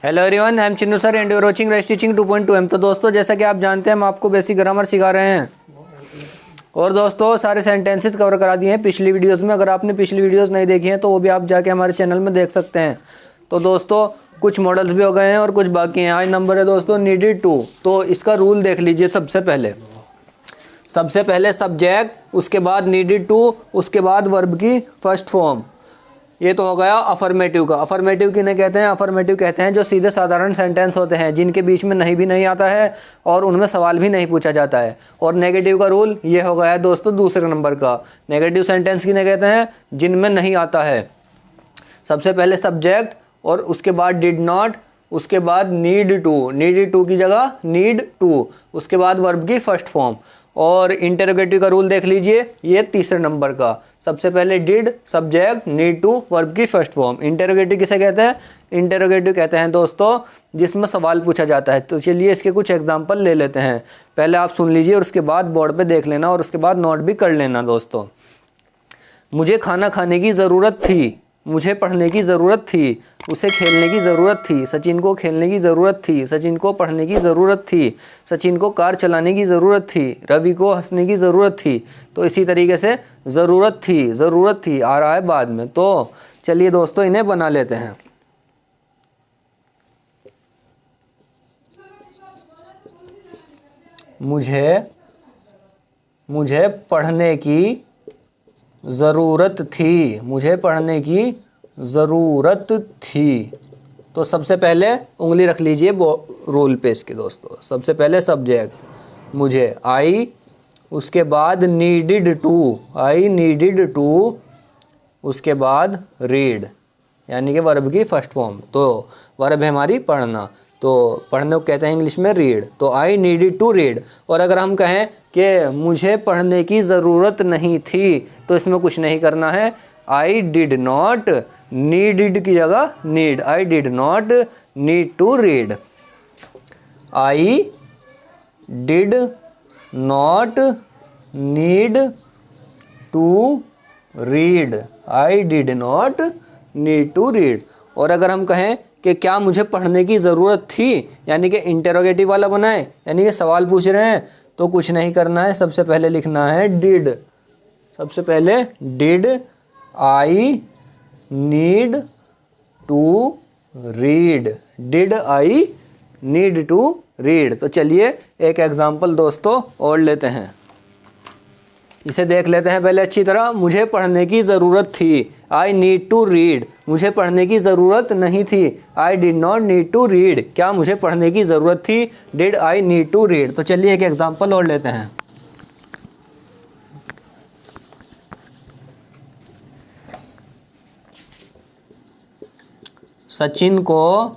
Hello everyone, I am Chinnu sir and you are watching rest teaching 2.2 तो दोस्तों, जैसा कि आप जानते हैं हम आपको बेसिक ग्रामर सिखा रहे हैं और दोस्तों सारे सेंटेंसेस कवर करा दिए हैं पिछली वीडियोस में। अगर आपने पिछली वीडियोस नहीं देखी हैं तो वो भी आप जाके हमारे चैनल में देख सकते हैं। तो दोस्तों कुछ मॉडल्स भी हो गए हैं और कुछ बाकी हैं। आज नंबर है दोस्तों नीडेड टू। तो इसका रूल देख लीजिए। सबसे पहले सब्जेक्ट, उसके बाद नीडेड टू, उसके बाद वर्ब की फर्स्ट फॉर्म। ये तो हो गया अफर्मेटिव का। अफर्मेटिव किन्हें कहते हैं? अफर्मेटिव कहते हैं जो सीधे साधारण सेंटेंस होते हैं, जिनके बीच में नहीं भी नहीं आता है और उनमें सवाल भी नहीं पूछा जाता है। और नेगेटिव का रूल ये हो गया है दोस्तों दूसरे नंबर का। नेगेटिव सेंटेंस किन्हें कहते हैं? जिनमें नहीं आता है। सबसे पहले सब्जेक्ट और उसके बाद डिड नॉट, उसके बाद नीड टू की जगह नीड टू, उसके बाद वर्ब की फर्स्ट फॉर्म। और इंटरोगेटिव का रूल देख लीजिए, ये तीसरे नंबर का। सबसे पहले did, subject, need to, verb की फर्स्ट फॉर्म। इंटरोगेटिव किसे कहते हैं? इंटरोगेटिव कहते हैं दोस्तों जिसमें सवाल पूछा जाता है। तो चलिए इसके कुछ एग्जांपल ले लेते हैं। पहले आप सुन लीजिए और उसके बाद बोर्ड पे देख लेना और उसके बाद नोट भी कर लेना दोस्तों। मुझे खाना खाने की ज़रूरत थी, मुझे पढ़ने की ज़रूरत थी, उसे खेलने की ज़रूरत थी, सचिन को खेलने की ज़रूरत थी, सचिन को पढ़ने की ज़रूरत थी, सचिन को कार चलाने की ज़रूरत थी, रवि को हंसने की ज़रूरत थी। तो इसी तरीके से ज़रूरत थी आ रहा है बाद में। तो चलिए दोस्तों इन्हें बना लेते हैं। मुझे पढ़ने की ज़रूरत थी, मुझे पढ़ने की ज़रूरत थी। तो सबसे पहले उंगली रख लीजिए रोल पे इसके दोस्तों। सबसे पहले सब्जेक्ट मुझे, आई, उसके बाद needed to, I needed to, उसके बाद रीड, यानी कि वर्ब की फर्स्ट फॉर्म। तो वर्ब है हमारी पढ़ना, तो पढ़ने को कहते हैं इंग्लिश में रीड। तो आई नीडेड टू रीड। और अगर हम कहें कि मुझे पढ़ने की ज़रूरत नहीं थी तो इसमें कुछ नहीं करना है। आई डिड नॉट, नीडेड की जगह need, I did not need to read. I did not need to read, I did not need to read. और अगर हम कहें कि क्या मुझे पढ़ने की ज़रूरत थी, यानी कि इंटरोगेटिव वाला बनाए, यानी कि सवाल पूछ रहे हैं, तो कुछ नहीं करना है। सबसे पहले लिखना है डिड। सबसे पहले did I need to read, did I need to read. तो चलिए एक एग्जांपल दोस्तों और लेते हैं। इसे देख लेते हैं पहले अच्छी तरह। मुझे पढ़ने की ज़रूरत थी, आई नीड टू रीड। मुझे पढ़ने की ज़रूरत नहीं थी, I did not need to read. क्या मुझे पढ़ने की ज़रूरत थी? Did I need to read. तो चलिए एक एग्जांपल और लेते हैं। सचिन को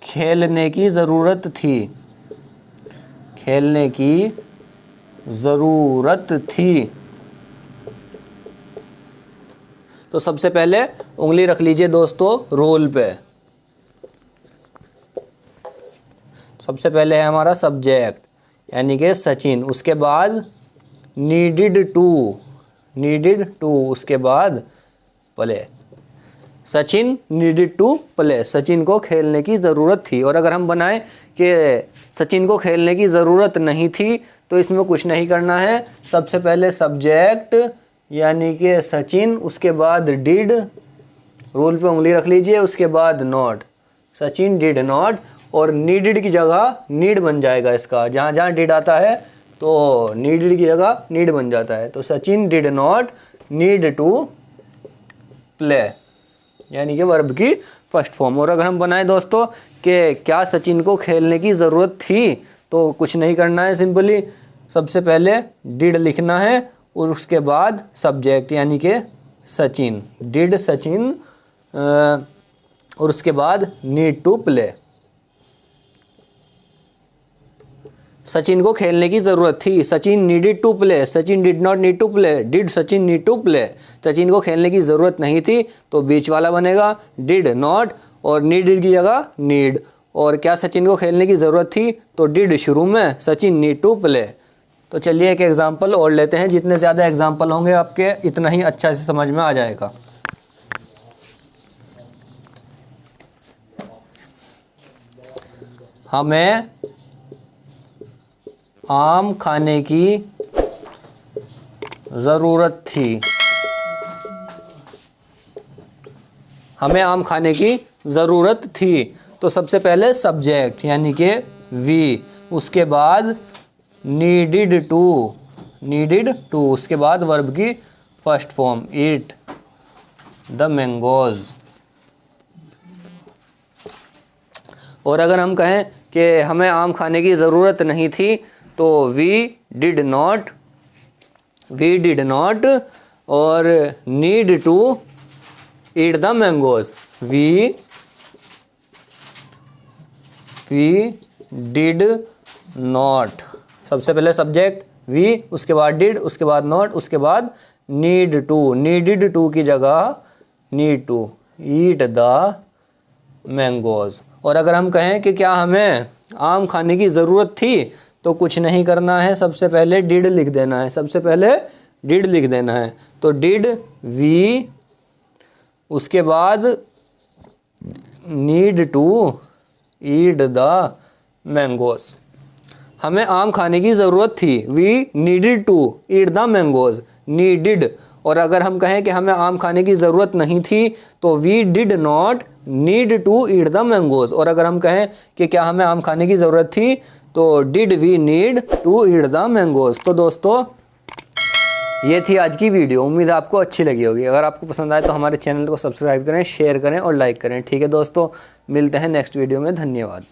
खेलने की ज़रूरत थी, खेलने की ज़रूरत थी। तो सबसे पहले उंगली रख लीजिए दोस्तों रोल पे। सबसे पहले है हमारा सब्जेक्ट यानी कि सचिन, उसके बाद नीडेड टू, उसके बाद play. Sachin needed to play, Sachin को खेलने की ज़रूरत थी। और अगर हम बनाएं कि सचिन को खेलने की ज़रूरत नहीं थी तो इसमें कुछ नहीं करना है। सबसे पहले सब्जेक्ट यानी कि सचिन, उसके बाद डिड, रूल पे उंगली रख लीजिए, उसके बाद नॉट, सचिन डिड नॉट। और नीडेड की जगह नीड बन जाएगा इसका। जहाँ जहाँ डिड आता है तो नीडेड की जगह नीड बन जाता है। तो Sachin did not need to play, यानी कि वर्ब की फर्स्ट फॉर्म। और अगर हम बनाएं दोस्तों कि क्या सचिन को खेलने की ज़रूरत थी तो कुछ नहीं करना है। सिंपली सबसे पहले डिड लिखना है और उसके बाद सब्जेक्ट यानी कि सचिन, डिड सचिन, और उसके बाद नीड टू प्ले। सचिन को खेलने की ज़रूरत थी, Sachin needed to play, Sachin did not need to play, did Sachin need to play. Sachin को खेलने की ज़रूरत नहीं थी तो बीच वाला बनेगा डिड नॉट, और नीडेड की जगह नीड। और क्या सचिन को खेलने की ज़रूरत थी तो डिड शुरू में, सचिन नीड टू प्ले। तो चलिए एक एग्जांपल और लेते हैं। जितने ज़्यादा एग्जांपल होंगे आपके इतना ही अच्छा से समझ में आ जाएगा। हमें आम खाने की ज़रूरत थी। हमें आम खाने की ज़रूरत थी। तो सबसे पहले सब्जेक्ट यानी कि वी, उसके बाद नीडिड टू, उसके बाद वर्ब की first form eat the mangoes. और अगर हम कहें कि हमें आम खाने की ज़रूरत नहीं थी तो वी डिड नॉट और need to eat the mangoes. We did not, सबसे पहले सब्जेक्ट वी, उसके बाद डिड, उसके बाद नॉट, उसके बाद नीडिड टू की जगह need to eat the mangoes. और अगर हम कहें कि क्या हमें आम खाने की ज़रूरत थी तो कुछ नहीं करना है, सबसे पहले डिड लिख देना है। तो डिड वी, उसके बाद need to eat the mangoes. हमें आम खाने की ज़रूरत थी, we needed to eat the mangoes, needed. और अगर हम कहें कि हमें आम खाने की ज़रूरत नहीं थी तो we did not need to eat the mangoes. और अगर हम कहें कि क्या हमें आम खाने की ज़रूरत थी तो did we need to eat the mangoes. तो दोस्तों ये थी आज की वीडियो, उम्मीद है आपको अच्छी लगी होगी। अगर आपको पसंद आए तो हमारे चैनल को सब्सक्राइब करें, शेयर करें और लाइक करें। ठीक है दोस्तों, मिलते हैं नेक्स्ट वीडियो में। धन्यवाद।